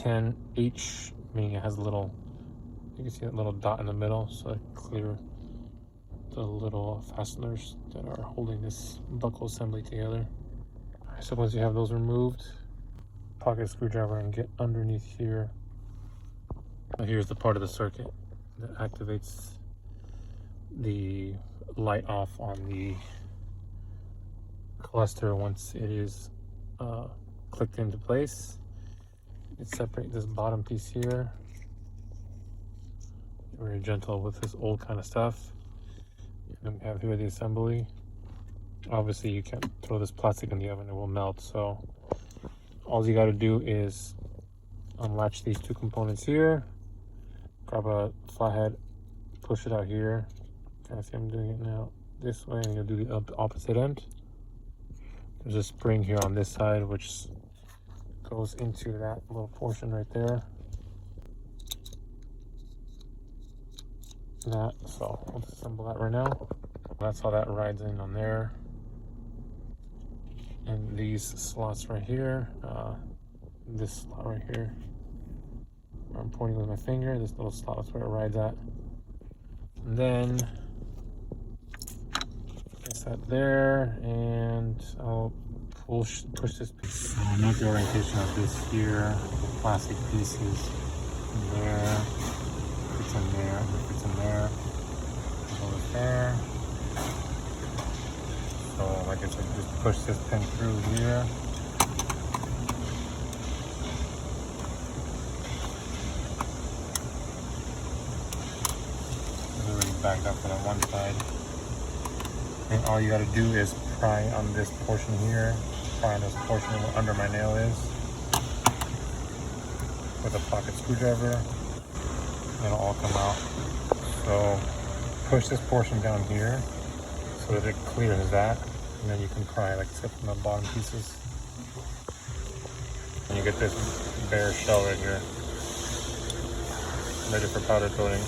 10H, meaning it has a little, you can see that little dot in the middle, so I clear the little fasteners that are holding this buckle assembly together. Alright, so once you have those removed, pocket screwdriver and get underneath here. Now here's the part of the circuit that activates the light off on the cluster once it is clicked into place. You separate this bottom piece here. Very gentle with this old kind of stuff. And then we have here the assembly. Obviously you can't throw this plastic in the oven, it will melt. So all you got to do is unlatch these two components here, grab a flathead, push it out here. Kind of see I'm doing it now this way, and you'll do the opposite end. There's a spring here on this side which goes into that little portion right there. So I'll disassemble that right now. That's how that rides in on there. And these slots right here, this slot right here, where I'm pointing with my finger, this little slot is where it rides at. And then place that there, and I'll push this piece. I'll note the orientation of this here, the plastic pieces in there, it's in there, it's in there, goes there. So like I said, just push this pin through here. It's already backed up on one side. And all you gotta do is pry on this portion here, pry on this portion where under my nail is, with a pocket screwdriver. It'll all come out. So push this portion down here so that it clears that, and then you can pry, like I said, from the bottom pieces. And you get this bare shell right here, ready for powder coating.